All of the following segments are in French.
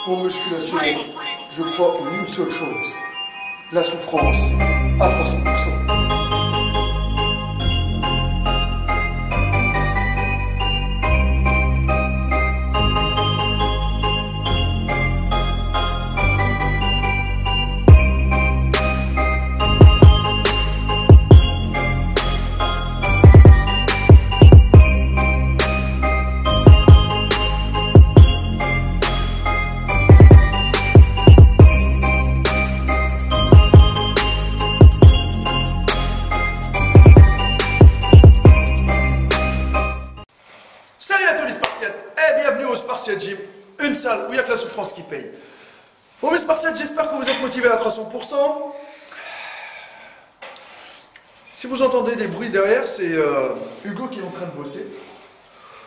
En musculation, je crois en une seule chose, la souffrance à 300%. Salut à tous les Spartiates et bienvenue au Spartiate Gym, une salle où il n'y a que la souffrance qui paye. Bon mes Spartiates, j'espère que vous êtes motivés à 300%. Si vous entendez des bruits derrière, c'est Hugo qui est en train de bosser,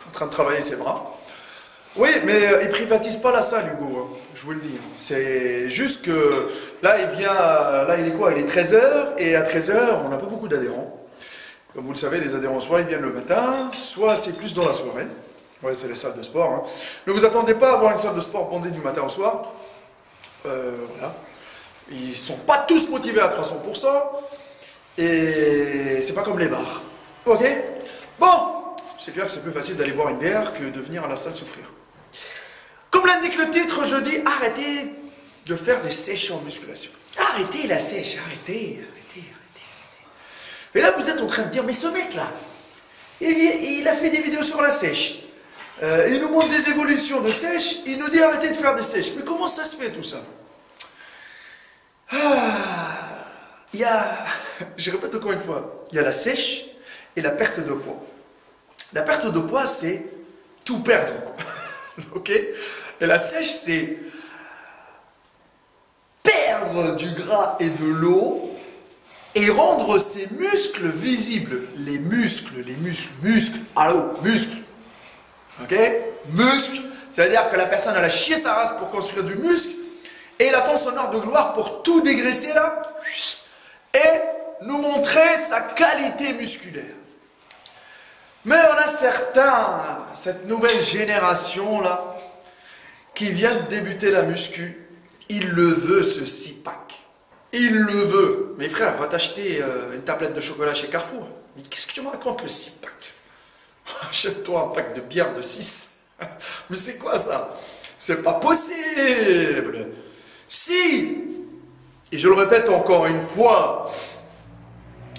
en train de travailler ses bras. Oui, mais il privatise pas la salle, Hugo, hein, je vous le dis. C'est juste que là, il vient, là il est quoi? Il est 13h et à 13h, on n'a pas beaucoup d'adhérents. Comme vous le savez, les adhérents, soit ils viennent le matin, soit c'est plus dans la soirée. Ouais, c'est les salles de sport. Hein. Ne vous attendez pas à avoir une salle de sport bondée du matin au soir. Voilà. Ils ne sont pas tous motivés à 300%. Et c'est pas comme les bars. Ok? Bon, c'est clair que c'est plus facile d'aller boire une bière que de venir à la salle souffrir. Comme l'indique le titre, je dis arrêtez de faire des sèches en musculation. Arrêtez la sèche, arrêtez. Et là, vous êtes en train de dire, mais ce mec-là, il a fait des vidéos sur la sèche. Il nous montre des évolutions de sèche, il nous dit arrêtez de faire des sèches. Mais comment ça se fait tout ça? Il y a, je répète encore une fois, il y a la sèche et la perte de poids. La perte de poids, c'est tout perdre, quoi. Ok? Et la sèche, c'est perdre du gras et de l'eau et rendre ses muscles visibles. Les muscles, allô, muscles. Ok? Muscles, c'est-à-dire que la personne, elle a chié sa race pour construire du muscle, et il attend son heure de gloire pour tout dégraisser là, et nous montrer sa qualité musculaire. Mais on a certains, cette nouvelle génération là, qui vient de débuter la muscu, il le veut ce six-pack. Il le veut. Mais frère, va t'acheter une tablette de chocolat chez Carrefour. Mais qu'est-ce que tu me racontes le 6-pack? Achète-toi un pack de bière de 6. Mais c'est quoi ça? C'est pas possible. Si, et je le répète encore une fois,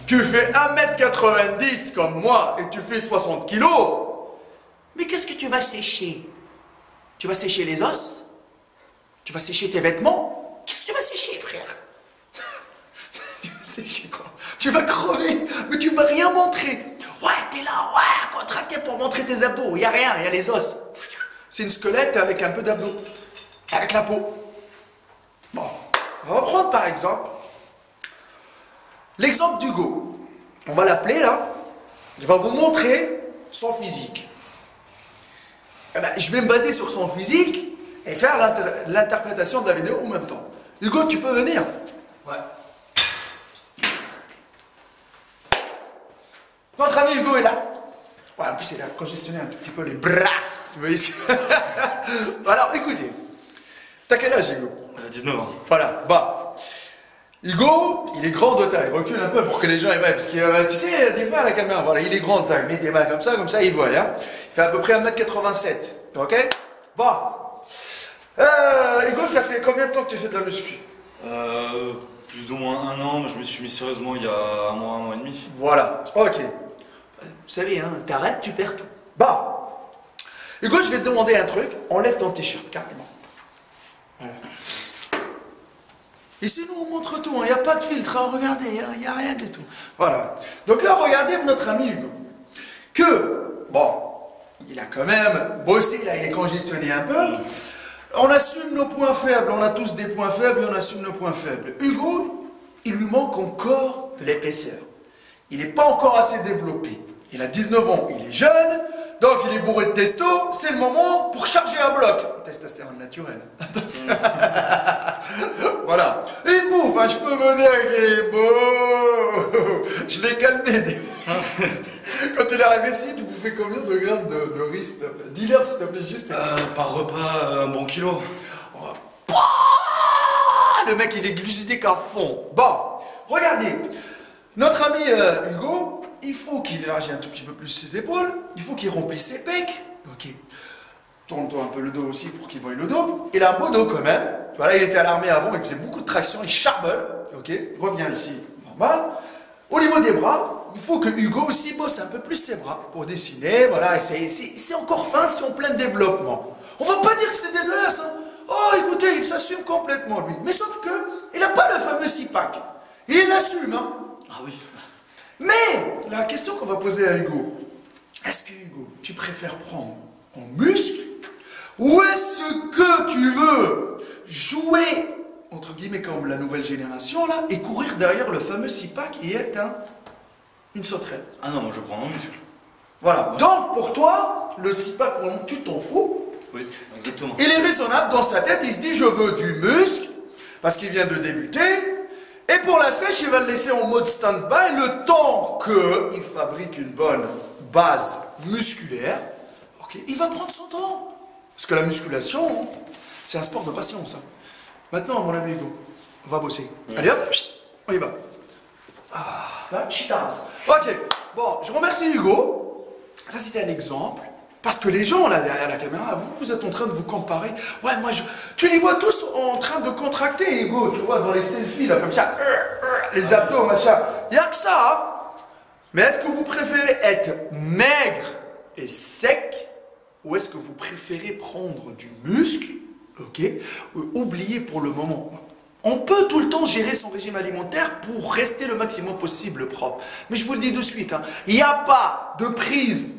tu fais 1m90 comme moi et tu fais 60 kg, mais qu'est-ce que tu vas sécher? Tu vas sécher les os? Tu vas sécher tes vêtements? Qu'est-ce que tu vas sécher, frère? C'est quoi? Tu vas crever, mais tu vas rien montrer. Ouais, t'es là, ouais, contracté pour montrer tes abdos. Il n'y a rien, il y a les os. C'est une squelette avec un peu d'abdos. Avec la peau. Bon, on va prendre par exemple l'exemple d'Hugo. On va l'appeler là. Il va vous montrer son physique. Eh ben, je vais me baser sur son physique et faire l'interprétation de la vidéo en même temps. Hugo, tu peux venir? Ouais. Notre ami Hugo est là. Ouais, en plus, il a congestionné un tout petit peu les bras. Vous voyez ce que... Alors, écoutez. T'as quel âge, Hugo? 19 ans. Voilà, bah. Hugo, il est grand de taille. Recule un peu pour que les gens y voient. Parce que, tu sais, des fois, à la caméra, voilà, il est grand de taille. Mets tes mains comme ça, il voit. Hein. Il fait à peu près 1m87. Ok? Bah. Hugo, ça fait combien de temps que tu fais de la muscu? Plus ou moins 1 an, mais je me suis mis sérieusement il y a un mois et demi. Voilà, ok. Vous savez, hein, t'arrêtes, tu perds tout. Bah, Hugo, je vais te demander un truc. Enlève ton t-shirt, carrément. Voilà. Ici, nous, on montre tout. Il n'y a pas de filtre, hein, regardez, il n'y a rien du tout. Voilà. Donc là, regardez notre ami Hugo. Que, bon, il a quand même bossé, là, il est congestionné un peu. On assume nos points faibles, on a tous des points faibles et on assume nos points faibles. Hugo, il lui manque encore de l'épaisseur. Il n'est pas encore assez développé. Il a 19 ans, il est jeune, donc il est bourré de testo, c'est le moment pour charger un bloc. Testostérone naturel. Attention. Voilà. Il bouffe, hein, je peux me dire qu'il est beau. Je l'ai calmé. Quand il est arrivé ici, tu bouffes bouffez combien de grammes de riz, s'il te plaît? Dis-leur, s'il te plaît, juste. Par repas, un bon kilo. Le mec, il est glucidique à fond. Bon, regardez. Notre ami Hugo, il faut qu'il élargisse un tout petit peu plus ses épaules. Il faut qu'il remplisse ses pecs. Ok. Tourne-toi un peu le dos aussi pour qu'il voie le dos. Il a un beau dos quand même. Voilà, il était à l'armée avant, il faisait beaucoup de traction, il charbonne. Ok. Reviens ici, normal. Au niveau des bras, il faut que Hugo aussi bosse un peu plus ses bras pour dessiner. Voilà, c'est encore fin, c'est en plein développement. On va pas dire que c'est dégueulasse, hein. Oh, écoutez, il s'assume complètement, lui. Mais sauf que, il n'a pas le fameux six-pack. Il l'assume, hein. Ah oui. Mais, la question qu'on va poser à Hugo, est-ce que, Hugo, tu préfères prendre en muscle, ou est-ce que tu veux jouer, entre guillemets, comme la nouvelle génération, là, et courir derrière le fameux six-pack et être une sauterelle? Ah non, moi je prends en muscle. Voilà. Donc, pour toi, le six-pack, tu t'en fous. Oui, exactement. Il est raisonnable dans sa tête, il se dit je veux du muscle, parce qu'il vient de débuter, et pour la sèche, il va le laisser en mode stand-by le temps qu'il fabrique une bonne base musculaire. Ok, il va prendre son temps. Parce que la musculation, c'est un sport de patience. Hein. Maintenant, mon ami Hugo, on va bosser. Allez hop, on y va. Là, chitaras. Ok, bon, je remercie Hugo. Ça, c'était un exemple. Parce que les gens, là, derrière la caméra, vous êtes en train de vous comparer. Ouais, moi, tu les vois tous en train de contracter, Hugo, tu vois, dans les selfies, là, comme ça. Les abdos, machin. Il n'y a que ça, hein. Mais est-ce que vous préférez être maigre et sec, ou est-ce que vous préférez prendre du muscle, ok, oubliez pour le moment. On peut tout le temps gérer son régime alimentaire pour rester le maximum possible propre. Mais je vous le dis de suite, hein, il n'y a pas de prise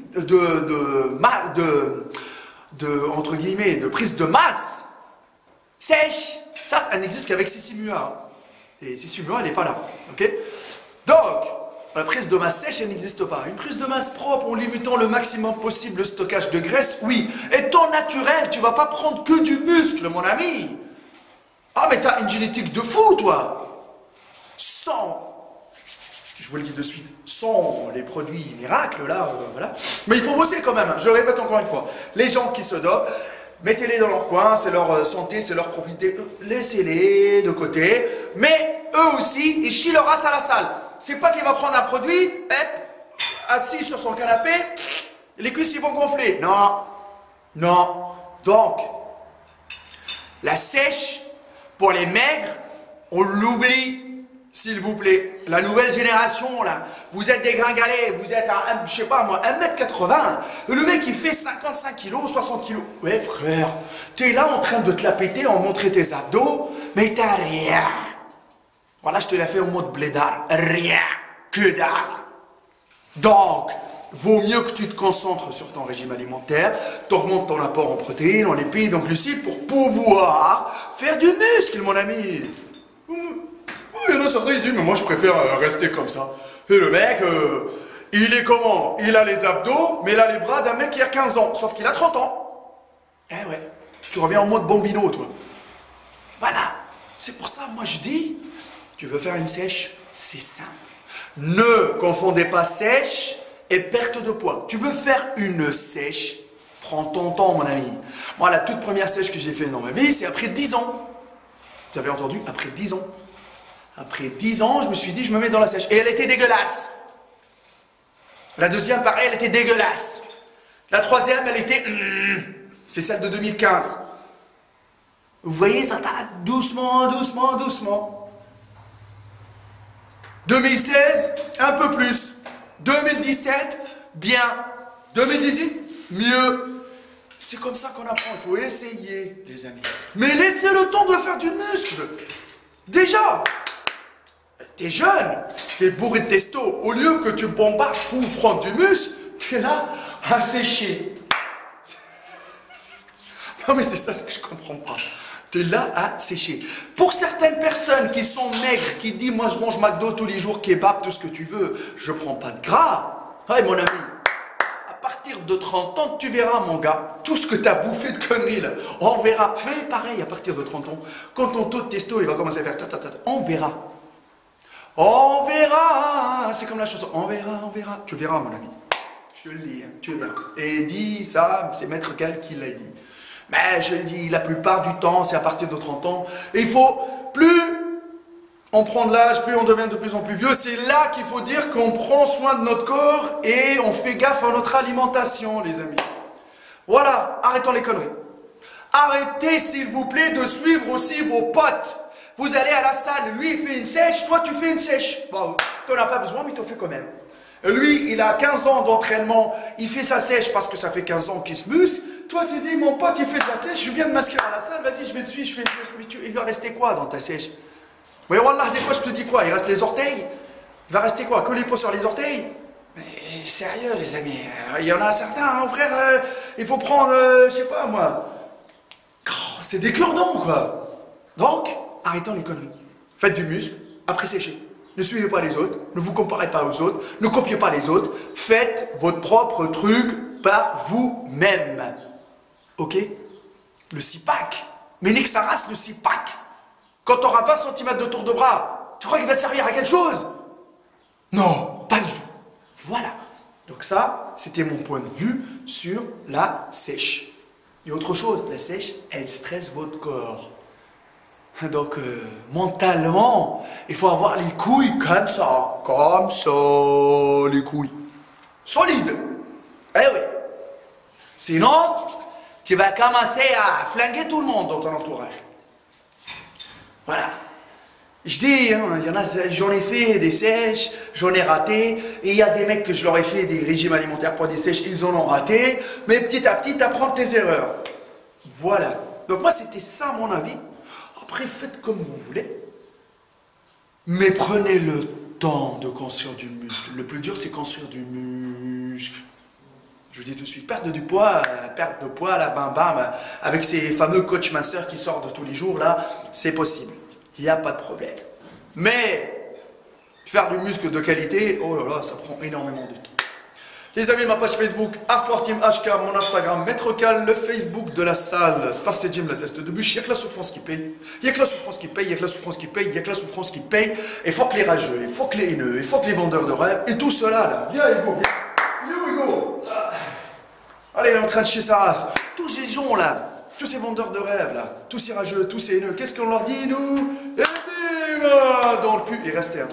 entre guillemets, de prise de masse sèche. Ça n'existe qu'avec Sissi Mua. Et Sissi Mua, elle n'est pas là. Ok. Donc, la prise de masse sèche, elle n'existe pas. Une prise de masse propre en limitant le maximum possible le stockage de graisse, oui. Étant naturel, tu ne vas pas prendre que du muscle, mon ami. Ah, mais t'as une génétique de fou, toi. Sans, je vous le dis de suite, sans les produits miracles, là, voilà. Mais il faut bosser quand même, hein. Je le répète encore une fois. Les gens qui se dopent, mettez-les dans leur coin, c'est leur santé, c'est leur propriété. Laissez-les de côté. Mais eux aussi, ils chient leur race à la salle. C'est pas qu'il va prendre un produit, assis sur son canapé, les cuisses ils vont gonfler. Non, non. Donc, la sèche, pour les maigres, on l'oublie, s'il vous plaît. La nouvelle génération, là, vous êtes des gringalets, vous êtes à, je sais pas moi, 1m80. Le mec, il fait 55 kilos, 60 kilos. Ouais, frère, t'es là en train de te la péter, en montrer tes abdos, mais t'as rien. Voilà, je te l'ai fait en mode blédard. Rien, que dalle. Donc, vaut mieux que tu te concentres sur ton régime alimentaire, t'augmentes ton apport en protéines, en lipides, en glucides pour pouvoir faire du muscle, mon ami. Il y en a certains qui disent, mais moi je préfère rester comme ça. Et le mec, il est comment? Il a les abdos, mais il a les bras d'un mec qui a 15 ans, sauf qu'il a 30 ans. Eh ouais, tu reviens en mode bambino, toi. Voilà, c'est pour ça, moi je dis, tu veux faire une sèche, c'est simple. Ne confondez pas sèche et perte de poids. Tu veux faire une sèche, prends ton temps, mon ami. Moi, la toute première sèche que j'ai fait dans ma vie, c'est après 10 ans. Vous avez entendu? Après 10 ans. Après 10 ans, je me suis dit, je me mets dans la sèche. Et elle était dégueulasse. La deuxième, pareil, elle était dégueulasse. La troisième, elle était... c'est celle de 2015. Vous voyez, ça tape doucement, doucement, doucement. 2016, un peu plus. 2017, bien. 2018, mieux. C'est comme ça qu'on apprend. Il faut essayer, les amis. Mais laissez le temps de faire du muscle. Déjà, t'es jeune, t'es bourré de testo. Au lieu que tu bombardes pour prendre du muscle, t'es là à sécher. Non mais c'est ça ce que je comprends pas. T'es là à sécher. Pour certaines personnes qui sont maigres, qui disent moi je mange McDo tous les jours, kebab, tout ce que tu veux, je prends pas de gras. Ouais mon ami, à partir de 30 ans, tu verras mon gars, tout ce que t'as bouffé de conneries là, on verra. Fais pareil à partir de 30 ans. Quand ton taux de testo il va commencer à faire on verra. On verra. C'est comme la chanson, on verra, on verra. Tu verras mon ami. Je te le dis, hein, tu verras. Et dit ça, c'est Maître Cal qui l'a dit. Mais je dis, la plupart du temps, c'est à partir de 30 ans. Et il faut, plus on prend de l'âge, plus on devient de plus en plus vieux. C'est là qu'il faut dire qu'on prend soin de notre corps et on fait gaffe à notre alimentation, les amis. Voilà, arrêtons les conneries. Arrêtez, s'il vous plaît, de suivre aussi vos potes. Vous allez à la salle, lui il fait une sèche, toi tu fais une sèche. Bon, tu n'en as pas besoin, mais tu en fais quand même. Lui, il a 15 ans d'entraînement, il fait sa sèche parce que ça fait 15 ans qu'il se muscle. Toi, tu dis, mon pote, il fait de la sèche, je viens de m'inscrire à la salle, vas-y, je vais le suivre, je fais une sèche. Mais il va rester quoi dans ta sèche? Mais wallah, des fois, je te dis quoi? Il reste les orteils? Il va rester quoi? Que les peaux sur les orteils? Mais sérieux, les amis, il y en a certains, mon frère, il faut prendre, je sais pas moi. Oh, c'est des cure-dents, quoi. Donc, arrêtons les conneries. Faites du muscle, après séchez. Ne suivez pas les autres, ne vous comparez pas aux autres, ne copiez pas les autres. Faites votre propre truc par vous-même. Ok? Le six-pack. Mais nique sa race, le six-pack. Quand tu auras 20 cm de tour de bras, tu crois qu'il va te servir à quelque chose? Non, pas du tout. Voilà. Donc ça, c'était mon point de vue sur la sèche. Et autre chose, la sèche, elle stresse votre corps. Donc, mentalement, il faut avoir les couilles comme ça, les couilles. Solides. Eh oui. Sinon, tu vas commencer à flinguer tout le monde dans ton entourage. Voilà. Je dis, hein, j'en ai fait des sèches, j'en ai raté, et il y a des mecs que je leur ai fait des régimes alimentaires pour des sèches, ils en ont raté, mais petit à petit, tu apprends tes erreurs. Voilà. Donc moi, c'était ça mon avis. Après, faites comme vous voulez, mais prenez le temps de construire du muscle. Le plus dur, c'est construire du muscle. Je vous dis tout de suite, perte de poids, là, bam bam, avec ces fameux coachs minceurs qui sortent tous les jours, là, c'est possible. Il n'y a pas de problème. Mais, faire du muscle de qualité, oh là là, ça prend énormément de temps. Les amis, ma page Facebook, Hardcore Team HK, mon Instagram, Maître Cal, le Facebook de la salle, Sparse Gym, la test de bûche, il n'y a que la souffrance qui paye. Il n'y a que la souffrance qui paye, il n'y a que la souffrance qui paye, il n'y a que la souffrance qui paye. Et faut que les rageux, il faut que les haineux, il faut que les vendeurs de rêves, et tout cela là. Viens Hugo, viens. Hugo. Allez, il est en train de chier sa race. Tous ces gens là, tous ces vendeurs de rêves là, tous ces rageux, tous ces haineux, qu'est-ce qu'on leur dit nous? Et bim, dans le cul, il restait à 300%.